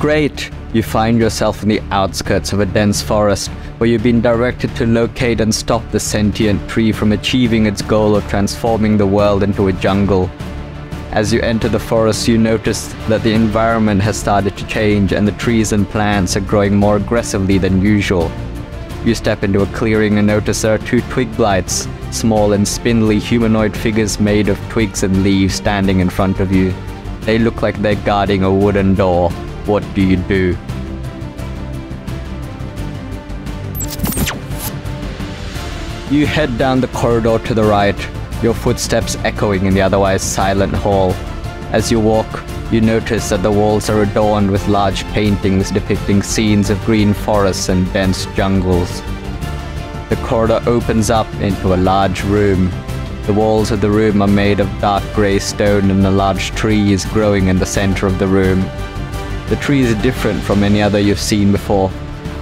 Great! You find yourself in the outskirts of a dense forest where you've been directed to locate and stop the sentient tree from achieving its goal of transforming the world into a jungle. As you enter the forest, you notice that the environment has started to change and the trees and plants are growing more aggressively than usual. You step into a clearing and notice there are two twig blights, small and spindly humanoid figures made of twigs and leaves standing in front of you. They look like they're guarding a wooden door. What do you do? You head down the corridor to the right, your footsteps echoing in the otherwise silent hall. As you walk, you notice that the walls are adorned with large paintings depicting scenes of green forests and dense jungles. The corridor opens up into a large room. The walls of the room are made of dark grey stone and a large tree is growing in the center of the room. The tree is different from any other you've seen before.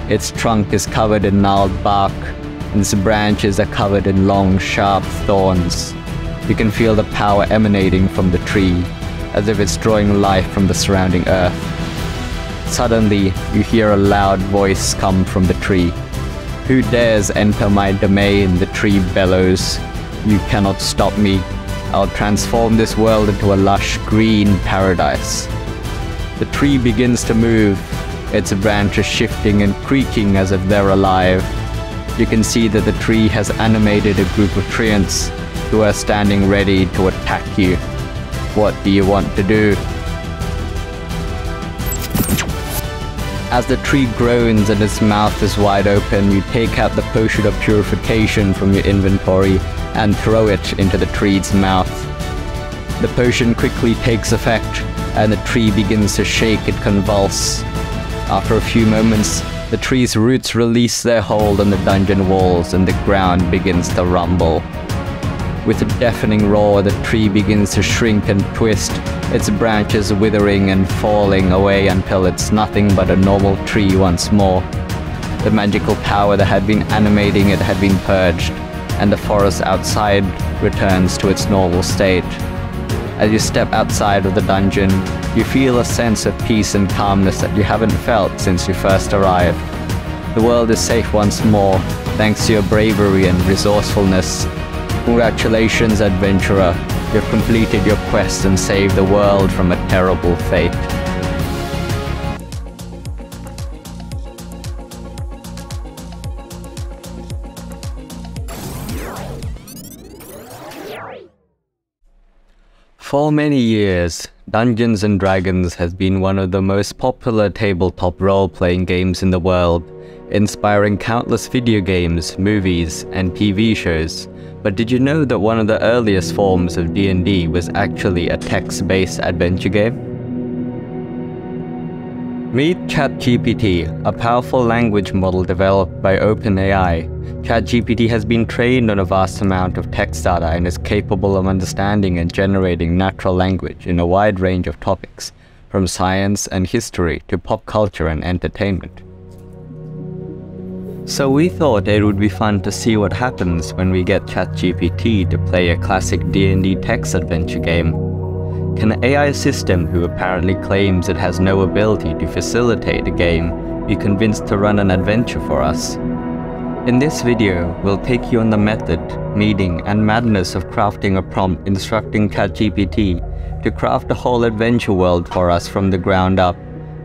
Its trunk is covered in gnarled bark, and its branches are covered in long, sharp thorns. You can feel the power emanating from the tree, as if it's drawing life from the surrounding earth. Suddenly, you hear a loud voice come from the tree. "Who dares enter my domain?" the tree bellows. "You cannot stop me. I'll transform this world into a lush green paradise." The tree begins to move, its branches shifting and creaking as if they're alive. You can see that the tree has animated a group of treants who are standing ready to attack you. What do you want to do? As the tree groans and its mouth is wide open, you take out the potion of purification from your inventory and throw it into the tree's mouth. The potion quickly takes effect, and the tree begins to shake and convulse. After a few moments, the tree's roots release their hold on the dungeon walls and the ground begins to rumble. With a deafening roar, the tree begins to shrink and twist, its branches withering and falling away until it's nothing but a normal tree once more. The magical power that had been animating it had been purged, and the forest outside returns to its normal state. As you step outside of the dungeon, you feel a sense of peace and calmness that you haven't felt since you first arrived. The world is safe once more, thanks to your bravery and resourcefulness. Congratulations, adventurer. You've completed your quest and saved the world from a terrible fate. For many years, Dungeons & Dragons has been one of the most popular tabletop role-playing games in the world, inspiring countless video games, movies, and TV shows. But did you know that one of the earliest forms of D&D was actually a text-based adventure game? Meet ChatGPT, a powerful language model developed by OpenAI. ChatGPT has been trained on a vast amount of text data and is capable of understanding and generating natural language in a wide range of topics, from science and history to pop culture and entertainment. So we thought it would be fun to see what happens when we get ChatGPT to play a classic D&D text adventure game. Can an AI system who apparently claims it has no ability to facilitate a game be convinced to run an adventure for us? In this video, we'll take you on the method, meaning, and madness of crafting a prompt instructing ChatGPT to craft a whole adventure world for us from the ground up,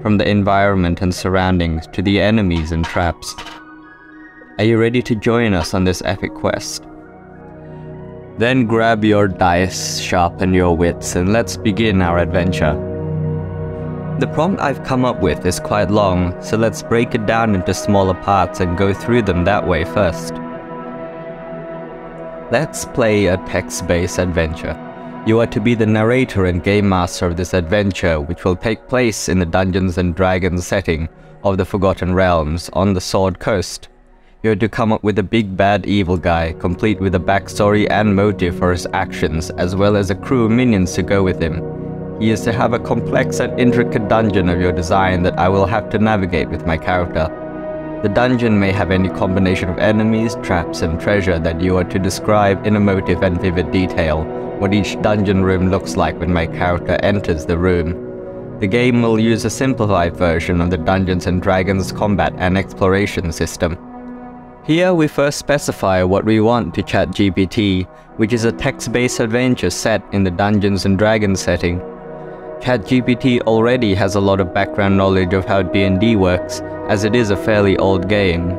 from the environment and surroundings to the enemies and traps. Are you ready to join us on this epic quest? Then grab your dice, sharpen your wits, and let's begin our adventure. The prompt I've come up with is quite long, so let's break it down into smaller parts and go through them that way first. Let's play a text-based adventure. You are to be the narrator and game master of this adventure, which will take place in the Dungeons & Dragons setting of the Forgotten Realms on the Sword Coast. You are to come up with a big bad evil guy, complete with a backstory and motive for his actions, as well as a crew of minions to go with him. He is to have a complex and intricate dungeon of your design that I will have to navigate with my character. The dungeon may have any combination of enemies, traps, and treasure that you are to describe in emotive and vivid detail what each dungeon room looks like when my character enters the room. The game will use a simplified version of the Dungeons & Dragons combat and exploration system. Here we first specify what we want to ChatGPT, which is a text-based adventure set in the Dungeons & Dragons setting. ChatGPT already has a lot of background knowledge of how D&D works, as it is a fairly old game.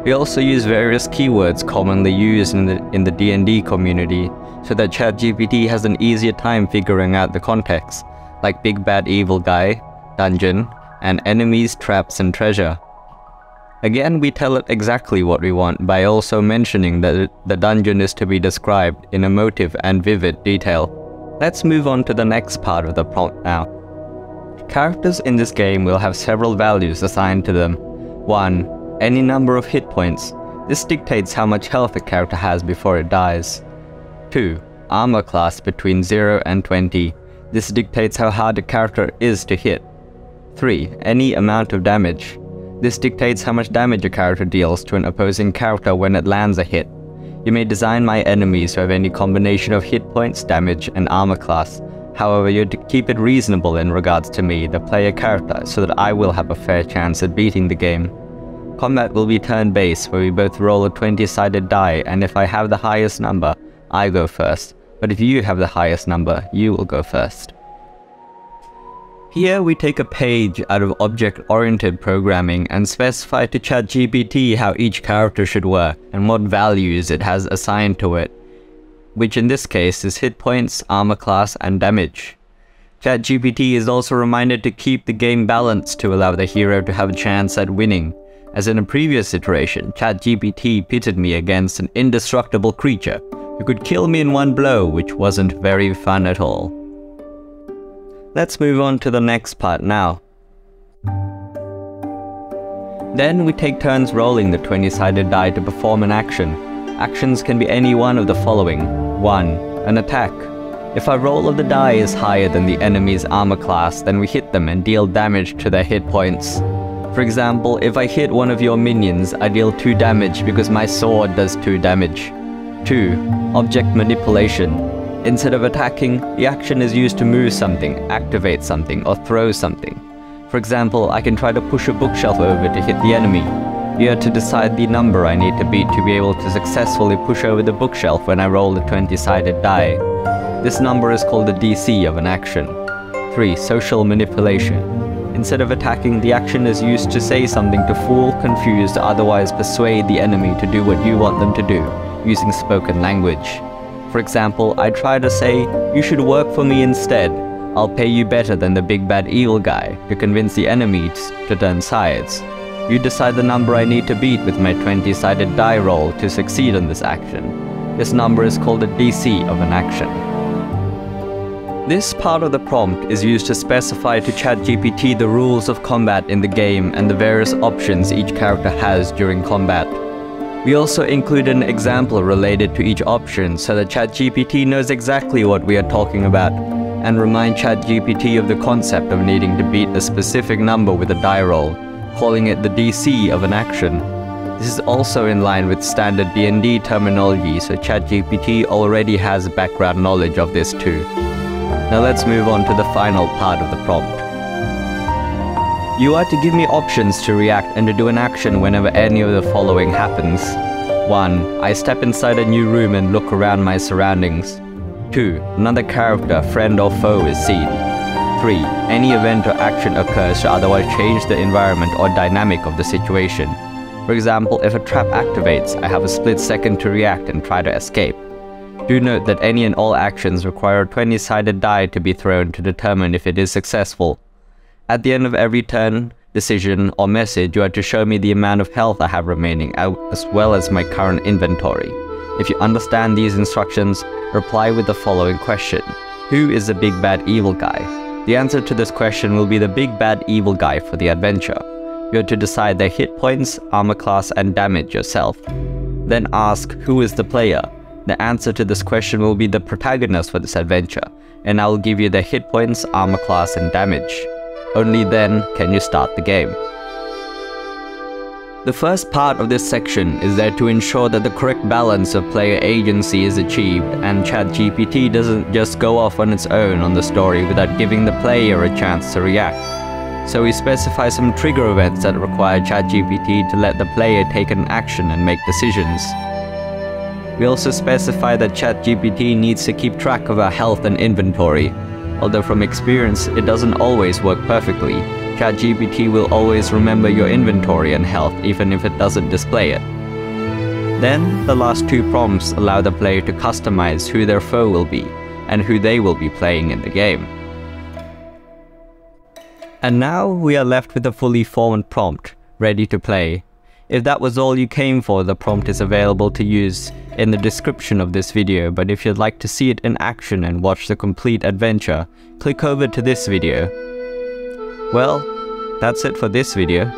We also use various keywords commonly used in the D&D community, so that ChatGPT has an easier time figuring out the context, like big bad evil guy, dungeon, and enemies, traps, and treasure. Again, we tell it exactly what we want by also mentioning that the dungeon is to be described in emotive and vivid detail. Let's move on to the next part of the prompt now. Characters in this game will have several values assigned to them. 1. Any number of hit points. This dictates how much health a character has before it dies. 2. Armor class between 0 and 20. This dictates how hard a character is to hit. 3. Any amount of damage. This dictates how much damage a character deals to an opposing character when it lands a hit. You may design my enemies to have any combination of hit points, damage, and armor class. However, you have to keep it reasonable in regards to me, the player character, so that I will have a fair chance at beating the game. Combat will be turn-based, where we both roll a 20-sided die, and if I have the highest number, I go first. But if you have the highest number, you will go first. Here we take a page out of object-oriented programming and specify to ChatGPT how each character should work and what values it has assigned to it, which in this case is hit points, armor class, and damage. ChatGPT is also reminded to keep the game balanced to allow the hero to have a chance at winning. As in a previous iteration, ChatGPT pitted me against an indestructible creature who could kill me in one blow, which wasn't very fun at all. Let's move on to the next part now. Then we take turns rolling the 20-sided die to perform an action. Actions can be any one of the following. 1. An attack. If our roll of the die is higher than the enemy's armor class, then we hit them and deal damage to their hit points. For example, if I hit one of your minions, I deal 2 damage because my sword does 2 damage. 2. Object manipulation. Instead of attacking, the action is used to move something, activate something, or throw something. For example, I can try to push a bookshelf over to hit the enemy. You have to decide the number I need to beat to be able to successfully push over the bookshelf when I roll the 20-sided die. This number is called the DC of an action. 3. Social manipulation. Instead of attacking, the action is used to say something to fool, confuse, or otherwise persuade the enemy to do what you want them to do, using spoken language. For example, I try to say, "You should work for me instead. I'll pay you better than the big bad evil guy," to convince the enemy to turn sides. You decide the number I need to beat with my 20-sided die roll to succeed on this action. This number is called the DC of an action. This part of the prompt is used to specify to ChatGPT the rules of combat in the game and the various options each character has during combat. We also include an example related to each option so that ChatGPT knows exactly what we are talking about, and remind ChatGPT of the concept of needing to beat a specific number with a die roll, calling it the DC of an action. This is also in line with standard D&D terminology, so ChatGPT already has background knowledge of this too. Now let's move on to the final part of the prompt. You are to give me options to react and to do an action whenever any of the following happens. 1. I step inside a new room and look around my surroundings. 2. Another character, friend or foe is seen. 3. Any event or action occurs to otherwise change the environment or dynamic of the situation. For example, if a trap activates, I have a split second to react and try to escape. Do note that any and all actions require a 20-sided die to be thrown to determine if it is successful. At the end of every turn, decision, or message, you are to show me the amount of health I have remaining, as well as my current inventory. If you understand these instructions, reply with the following question. Who is the big bad evil guy? The answer to this question will be the big bad evil guy for the adventure. You are to decide their hit points, armor class, and damage yourself. Then ask, who is the player? The answer to this question will be the protagonist for this adventure, and I will give you their hit points, armor class, and damage. Only then can you start the game. The first part of this section is there to ensure that the correct balance of player agency is achieved and ChatGPT doesn't just go off on its own on the story without giving the player a chance to react. So we specify some trigger events that require ChatGPT to let the player take an action and make decisions. We also specify that ChatGPT needs to keep track of our health and inventory. Although from experience, it doesn't always work perfectly. ChatGPT will always remember your inventory and health even if it doesn't display it. Then, the last two prompts allow the player to customize who their foe will be and who they will be playing in the game. And now we are left with a fully formed prompt, ready to play. If that was all you came for, the prompt is available to use in the description of this video, but if you'd like to see it in action and watch the complete adventure, click over to this video. Well, that's it for this video.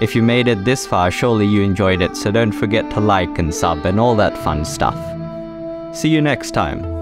If you made it this far, surely you enjoyed it, so don't forget to like and sub and all that fun stuff. See you next time.